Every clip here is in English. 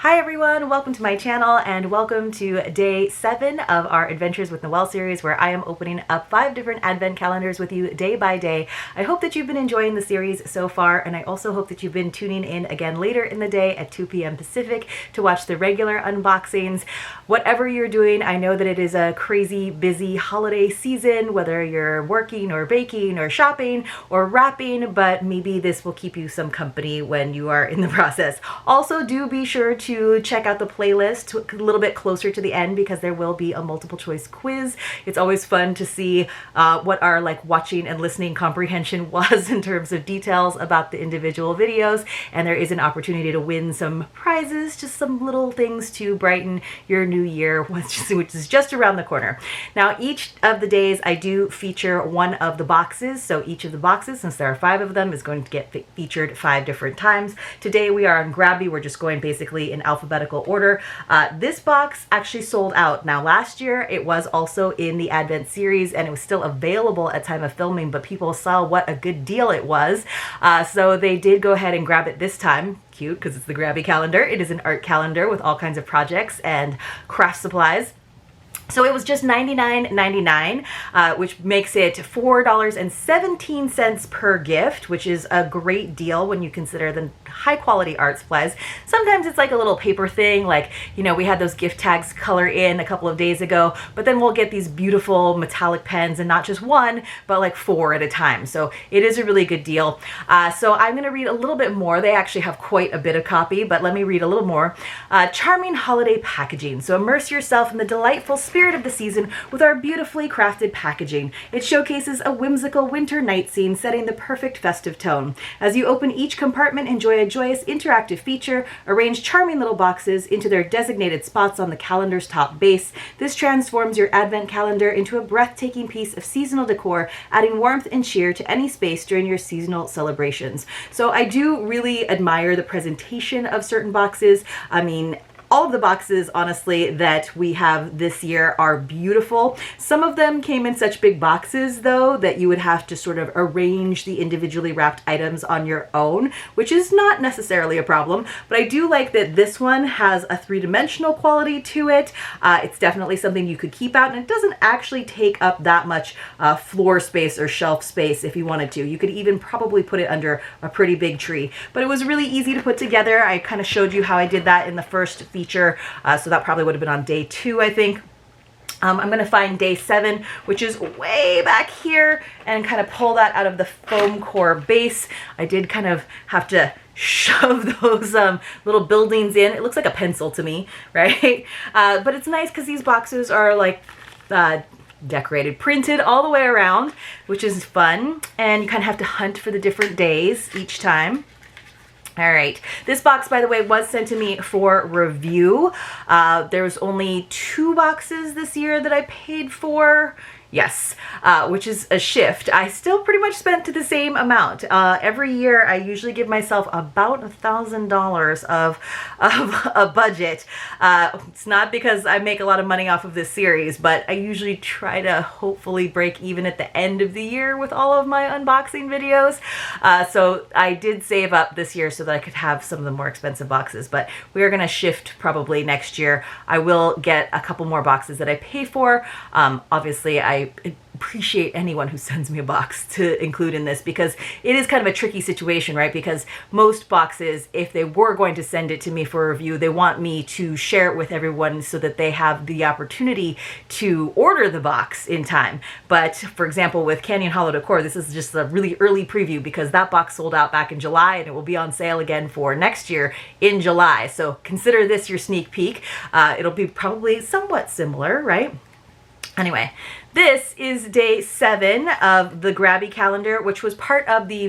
Hi everyone, welcome to my channel and welcome to day 7 of our Adventures with Noel series, where I am opening up 5 different advent calendars with you day by day. I hope that you've been enjoying the series so far, and I also hope that you've been tuning in again later in the day at 2 p.m. Pacific to watch the regular unboxings. Whatever you're doing, I know that it is a crazy busy holiday season, whether you're working or baking or shopping or wrapping, but maybe this will keep you some company when you are in the process. Also, do be sure to check out the playlist a little bit closer to the end, because there will be a multiple choice quiz. It's always fun to see what our watching and listening comprehension was in terms of details about the individual videos, and there is an opportunity to win some prizes, just some little things to brighten your new year, which is just around the corner. Now, each of the days I do feature one of the boxes, so each of the boxes, since there are 5 of them, is going to get featured 5 different times. Today we are on Grabie. We're just going basically in alphabetical order. This box actually sold out. Now, last year it was also in the Advent series and it was still available at time of filming, but people saw what a good deal it was. So they did go ahead and grab it this time. Cute, because it's the Grabie calendar. It is an art calendar with all kinds of projects and craft supplies. So it was just $99.99, which makes it $4.17 per gift, which is a great deal when you consider the high quality art supplies. Sometimes it's like a little paper thing, we had those gift tags color in a couple of days ago, but then we'll get these beautiful metallic pens, and not just one, but 4 at a time. So it is a really good deal. So I'm going to read a little bit more. They actually have quite a bit of copy, but let me read a little more. Charming holiday packaging. So immerse yourself in the delightful spirit of the season with our beautifully crafted packaging. It showcases a whimsical winter night scene, setting the perfect festive tone. As you open each compartment, enjoy a joyous interactive feature. Arrange charming little boxes into their designated spots on the calendar's top base. This transforms your advent calendar into a breathtaking piece of seasonal decor, adding warmth and cheer to any space during your seasonal celebrations. So I do really admire the presentation of certain boxes. I mean, all of the boxes, honestly, that we have this year are beautiful. Some of them came in such big boxes, though, that you would have to sort of arrange the individually wrapped items on your own, which is not necessarily a problem. But I do like that this one has a three-dimensional quality to it. It's definitely something you could keep out, and it doesn't actually take up that much floor space or shelf space if you wanted to. You could even probably put it under a pretty big tree. But it was really easy to put together. I kind of showed you how I did that in the first feature, so that probably would have been on day 2, I think. I'm going to find day 7, which is way back here, and kind of pull that out of the foam core base. I did kind of have to shove those little buildings in. It looks like a pencil to me, right? But it's nice because these boxes are decorated, printed all the way around, which is fun, and you kind of have to hunt for the different days each time. All right, this box, by the way, was sent to me for review. There's only 2 boxes this year that I paid for. Yes, which is a shift. I still pretty much spent the same amount. Every year I usually give myself about $1,000 of a budget. It's not because I make a lot of money off of this series, but I usually try to hopefully break even at the end of the year with all of my unboxing videos. So I did save up this year so that I could have some of the more expensive boxes, but we are going to shift probably next year. I will get a couple more boxes that I pay for. Obviously, I appreciate anyone who sends me a box to include in this, because it is kind of a tricky situation, right? Because most boxes, if they were going to send it to me for review, they want me to share it with everyone so that they have the opportunity to order the box in time. But for example, with Canyon Hollow Décor, this is just a really early preview, because that box sold out back in July and it will be on sale again for next year in July. So consider this your sneak peek. It'll be probably somewhat similar, right? Anyway, this is day 7 of the Grabie calendar, which was part of the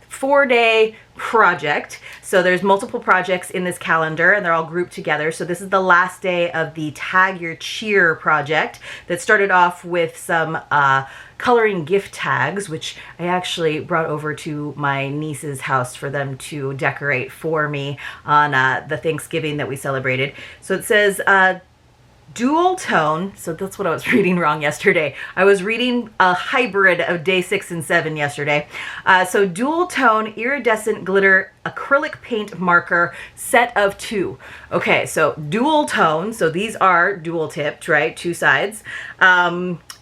4-day project. So there's multiple projects in this calendar, and they're all grouped together. So this is the last day of the Tag Your Cheer project that started off with some coloring gift tags, which I actually brought over to my niece's house for them to decorate for me on the Thanksgiving that we celebrated. So it says, dual tone, so that's what I was reading wrong yesterday. I was reading a hybrid of day 6 and 7 yesterday. So dual tone iridescent glitter acrylic paint marker set of 2. Okay, so dual tone, so these are dual tipped, right? 2 sides.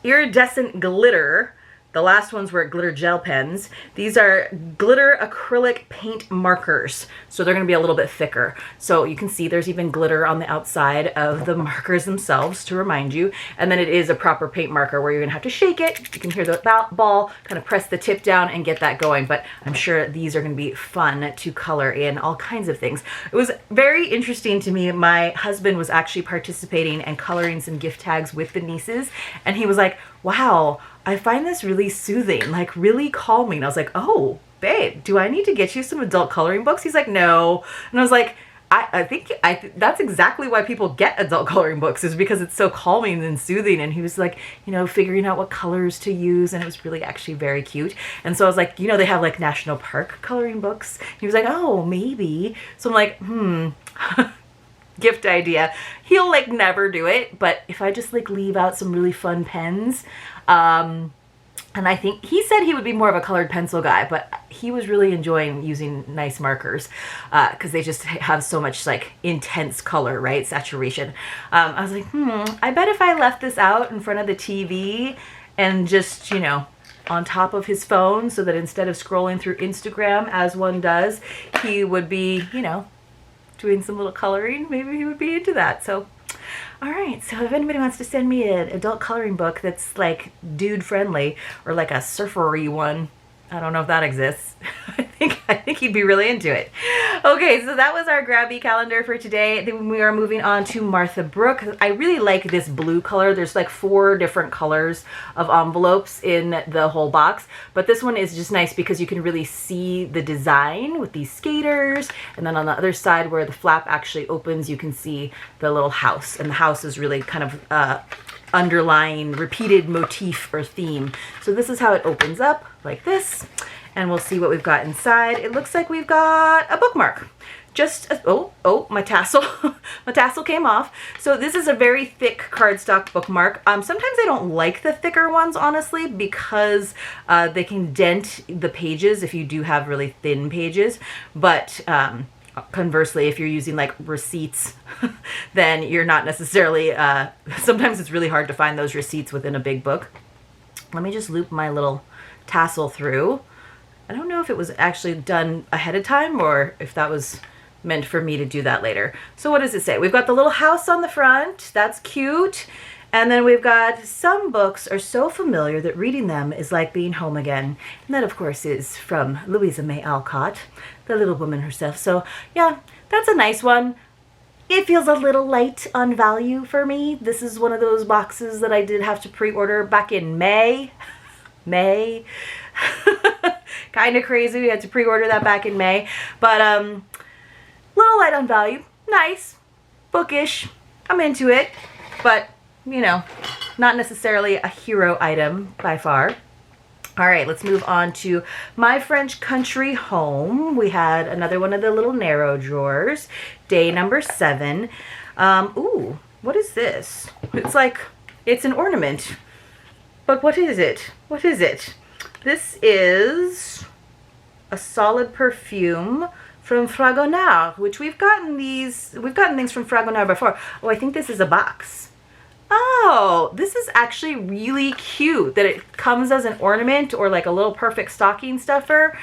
Iridescent glitter. The last ones were glitter gel pens. These are glitter acrylic paint markers. So they're gonna be a little bit thicker. So you can see there's even glitter on the outside of the markers themselves to remind you. And then it is a proper paint marker where you're gonna have to shake it. You can hear the ball, kind of press the tip down and get that going. But I'm sure these are gonna be fun to color in all kinds of things. It was very interesting to me. My husband was actually participating and coloring some gift tags with the nieces. And he was like, wow, I find this really soothing, like really calming. I was like, oh, babe, do I need to get you some adult coloring books? He's like, no. And I was like, I think that's exactly why people get adult coloring books, is because it's so calming and soothing. And he was like, you know, figuring out what colors to use. And it was really actually very cute. And so I was like, you know, they have like national park coloring books. He was like, oh, maybe. So I'm like, gift idea. He'll like never do it, but if I just like leave out some really fun pens, and I think he said he would be more of a colored pencil guy, but he was really enjoying using nice markers because they just have so much like intense color, right? Saturation. I was like, I bet if I left this out in front of the TV and just, you know, on top of his phone, so that instead of scrolling through Instagram as one does, he would be, you know, doing some little coloring. Maybe he would be into that. So all right, so if anybody wants to send me an adult coloring book that's like dude friendly, or like a surfery one, I don't know if that exists. I think he'd be really into it. Okay, so that was our Grabie calendar for today. Then we are moving on to Martha Brook. I really like this blue color. There's like 4 different colors of envelopes in the whole box, but this one is just nice because you can really see the design with these skaters, and then on the other side where the flap actually opens, you can see the little house, and the house is really kind of underlying repeated motif or theme. So this is how it opens up, like this, and we'll see what we've got inside. It looks like we've got a bookmark. Just my tassel. My tassel came off. So this is a very thick cardstock bookmark. Sometimes I don't like the thicker ones, honestly, because they can dent the pages if you do have really thin pages. But conversely, if you're using like receipts, then you're not necessarily, sometimes it's really hard to find those receipts within a big book. Let me just loop my little tassel through. I don't know if it was actually done ahead of time or if that was meant for me to do that later. So what does it say? We've got the little house on the front. That's cute. And then we've got some books are so familiar that reading them is like being home again. And that, of course, is from Louisa May Alcott, the little woman herself. So yeah, that's a nice one. It feels a little light on value for me. This is one of those boxes that I did have to pre-order back in May. Kind of crazy. We had to pre-order that back in May. But little light on value. Nice. Bookish. I'm into it. But, you know, not necessarily a hero item by far. All right, let's move on to My French Country Home. We had another one of the little narrow drawers. Day number 7. Ooh, what is this? It's like, it's an ornament. But what is it? What is it? This is a solid perfume from Fragonard, which we've gotten things from Fragonard before. Oh, I think this is a box. Oh, this is actually really cute that it comes as an ornament or like a little perfect stocking stuffer.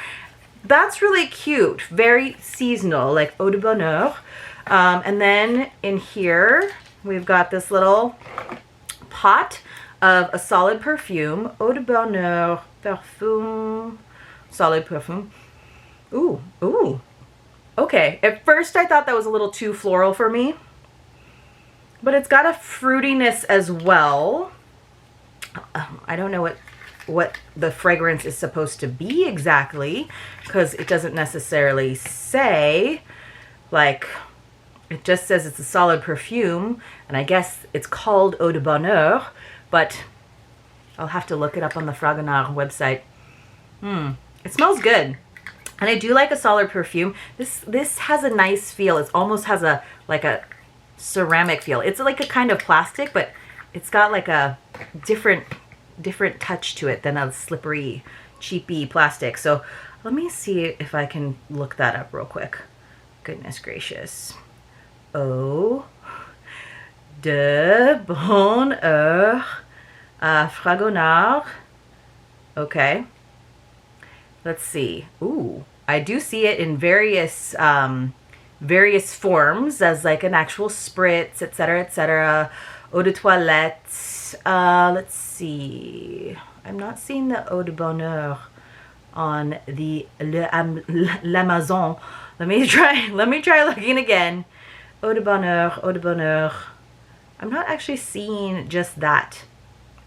That's really cute. Very seasonal, like Eau de Bonheur. And then in here, we've got this little pot of a solid perfume. Eau de Bonheur Parfum. Solid perfume. Ooh, ooh. Okay, at first I thought that was a little too floral for me. But it's got a fruitiness as well. I don't know what the fragrance is supposed to be exactly, because it doesn't necessarily say. Like, it just says it's a solid perfume, and I guess it's called Eau de Bonheur, but I'll have to look it up on the Fragonard website. It smells good. And I do like a solid perfume. This has a nice feel. It almost has a like a ceramic feel. It's like a kind of plastic, but it's got like a different touch to it than a slippery, cheapy plastic. So let me see if I can look that up real quick. Goodness gracious. Eau de bonheur fragonard. Okay. Let's see. Ooh, I do see it in various forms as like an actual spritz, etc., etc. Eau de toilette. Let's see. I'm not seeing the eau de bonheur on the l'Amazon. Let me try looking again. Eau de bonheur, eau de bonheur. I'm not actually seeing just that.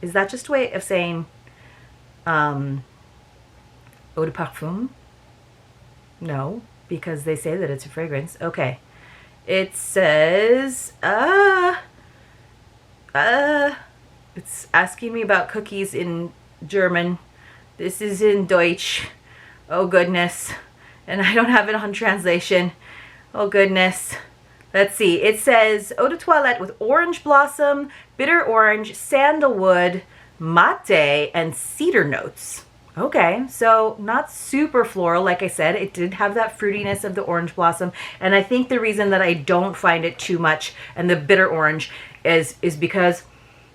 Is that just a way of saying eau de parfum? No, because they say that it's a fragrance. Okay. It says, it's asking me about cookies in German. This is in Deutsch. Oh goodness. And I don't have it on translation. Oh goodness. Let's see. It says eau de toilette with orange blossom, bitter orange, sandalwood, mate, and cedar notes. Okay, so not super floral. Like I said, it did have that fruitiness of the orange blossom. And I think the reason that I don't find it too much and the bitter orange is because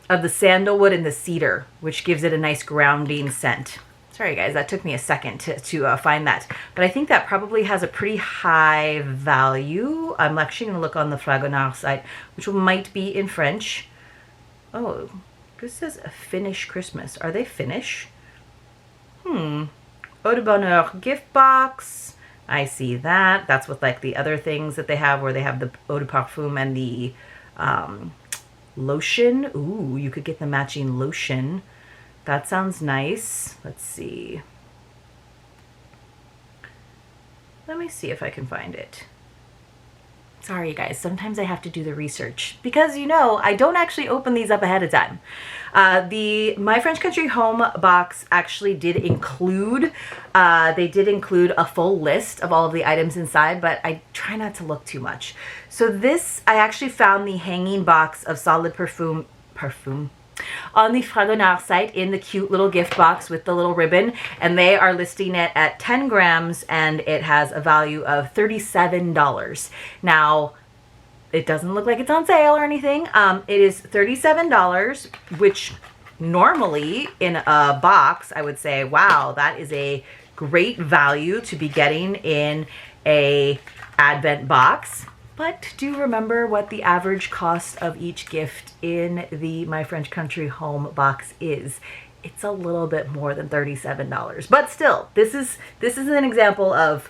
of the sandalwood and the cedar, which gives it a nice grounding scent. Sorry guys, that took me a second to find that. But I think that probably has a pretty high value. I'm actually going to look on the Fragonard site, which might be in French. Oh, this says a Finnish Christmas. Are they Finnish? Eau de bonheur gift box. I see that. That's with like the other things that they have, where they have the eau de parfum and the lotion. Ooh, you could get the matching lotion. That sounds nice. Let's see. Let me see if I can find it. Sorry guys, sometimes I have to do the research because, you know, I don't actually open these up ahead of time. The My French Country Home box actually did include, a full list of all of the items inside, but I try not to look too much. So this, I actually found the hanging box of solid perfume on the Fragonard site in the cute little gift box with the little ribbon, and they are listing it at 10 grams and it has a value of $37. Now, it doesn't look like it's on sale or anything. It is $37, which normally in a box, I would say, wow, that is a great value to be getting in a Advent box. But do remember what the average cost of each gift in the My French Country Home box is. It's a little bit more than $37. But still, this is an example of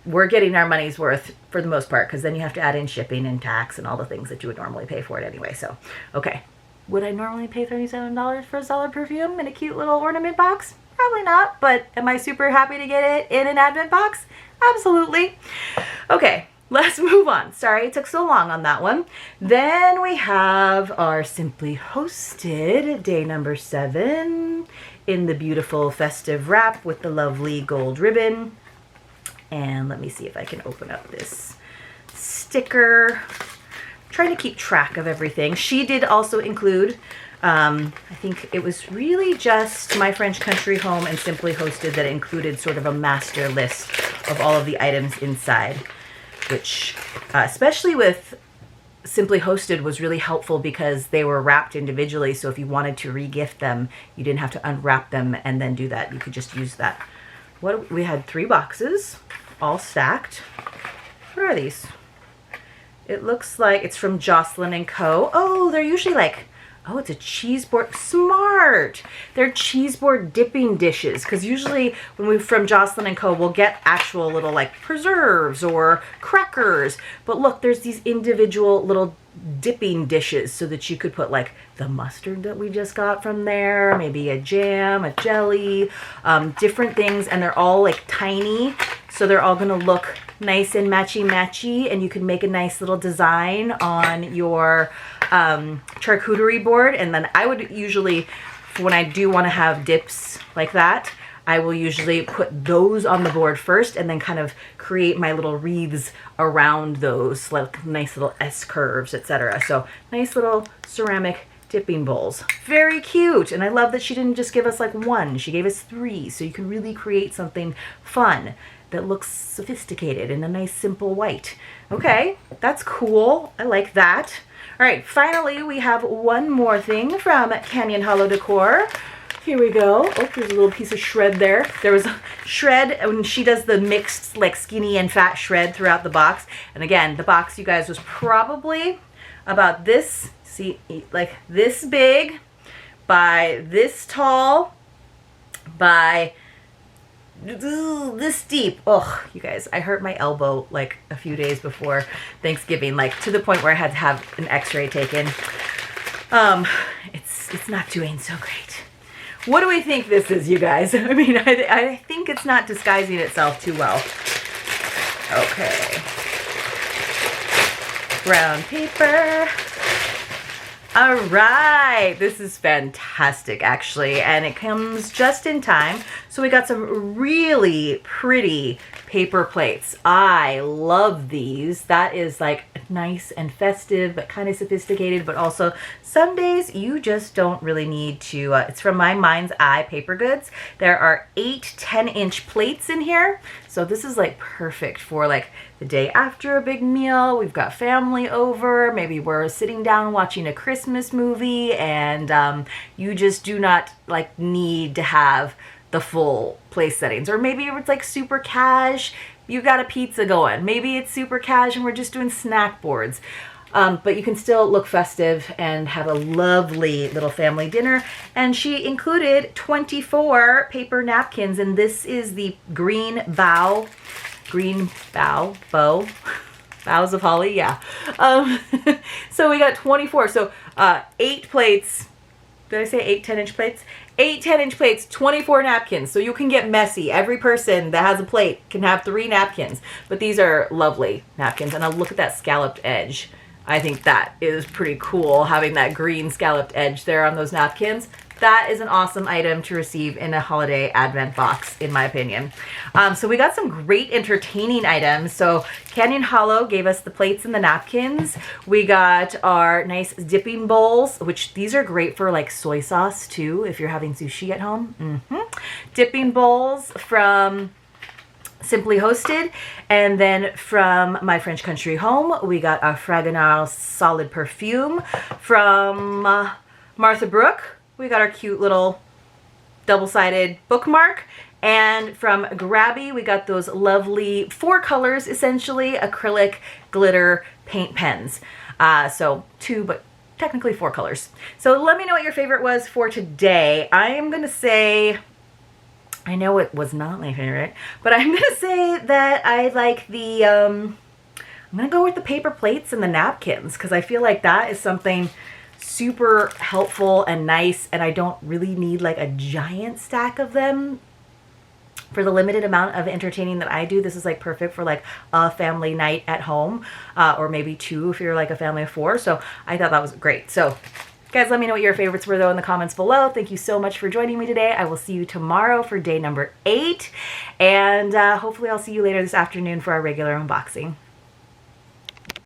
we're getting our money's worth for the most part, because then you have to add in shipping and tax and all the things that you would normally pay for it anyway. So, okay. Would I normally pay $37 for a solid perfume in a cute little ornament box? Probably not, but am I super happy to get it in an Advent box? Absolutely. Okay. Let's move on. Sorry it took so long on that one. Then we have our Simply Hosted day number 7 in the beautiful festive wrap with the lovely gold ribbon. And let me see if I can open up this sticker. I'm trying to keep track of everything. She did also include, I think it was really just My French Country Home and Simply Hosted that included sort of a master list of all of the items inside, which, especially with Simply Hosted, was really helpful because they were wrapped individually. So if you wanted to re-gift them, you didn't have to unwrap them and then do that. You could just use that. We had 3 boxes, all stacked. What are these? It looks like it's from Jocelyn & Co. Oh, they're usually like, oh, it's a cheese board. Smart. They're cheese board dipping dishes, because usually when we're from Jocelyn & Co, we'll get actual little like preserves or crackers. But look, there's these individual little dipping dishes so that you could put like the mustard that we just got from there, maybe a jam, a jelly, different things. And they're all like tiny. So they're all going to look nice and matchy-matchy, and you can make a nice little design on your charcuterie board. And then I would usually, when I do want to have dips like that, I will usually put those on the board first and then kind of create my little wreaths around those, like nice little S curves, etc. So nice little ceramic dipping bowls. Very cute. And I love that she didn't just give us like one, she gave us 3. So you can really create something fun that looks sophisticated in a nice simple white. Okay, that's cool. I like that. All right, finally we have one more thing from Canyon Hollow Décor. Here we go. Oh, there's a little piece of shred there. There was a shred when she does the mixed like skinny and fat shred throughout the box. And again, the box, you guys, was probably about this, see, like this big by this tall by this deep. Oh, you guys, I hurt my elbow like a few days before Thanksgiving, like to the point where I had to have an x-ray taken. It's not doing so great. What do we think this is, you guys? I mean, I think it's not disguising itself too well. Okay. Brown paper. All right, this is fantastic actually, and it comes just in time. So we got some really pretty paper plates. I love these. That is like nice and festive, but kind of sophisticated, but also some days you just don't really need to. It's from My Mind's Eye Paper Goods. There are 8 10-inch plates in here. So this is like perfect for like the day after a big meal. We've got family over. Maybe we're sitting down watching a Christmas movie and you just do not like need to have the full place settings. Or maybe it's like super cash, you got a pizza going. Maybe it's super cash and we're just doing snack boards. But you can still look festive and have a lovely little family dinner. And she included 24 paper napkins, and this is the green bow, boughs of holly, yeah. So we got 24, so 8 plates. Did I say 8 10-inch plates? 8 10-inch plates, 24 napkins. So you can get messy. Every person that has a plate can have 3 napkins. But these are lovely napkins. And now look at that scalloped edge. I think that is pretty cool, having that green scalloped edge there on those napkins. That is an awesome item to receive in a holiday advent box, in my opinion. So we got some great entertaining items. So Canyon Hollow gave us the plates and the napkins. We got our nice dipping bowls, which these are great for like soy sauce too, if you're having sushi at home. Dipping bowls from Simply Hosted. And then from My French Country Home, we got a Fragonard Solid Perfume. From Martha Brook, we got our cute little double-sided bookmark. And from Grabie, we got those lovely 4 colors, essentially, acrylic glitter paint pens. So 2, but technically 4 colors. So let me know what your favorite was for today. I am going to say, I know it was not my favorite, but I'm going to say that I like the, I'm going to go with the paper plates and the napkins, because I feel like that is something super helpful and nice, and I don't really need like a giant stack of them for the limited amount of entertaining that I do. This is like perfect for like a family night at home, or maybe 2 if you're like a family of 4. So I thought that was great. So guys, let me know what your favorites were though in the comments below. Thank you so much for joining me today. I will see you tomorrow for day number 8, and hopefully I'll see you later this afternoon for our regular unboxing.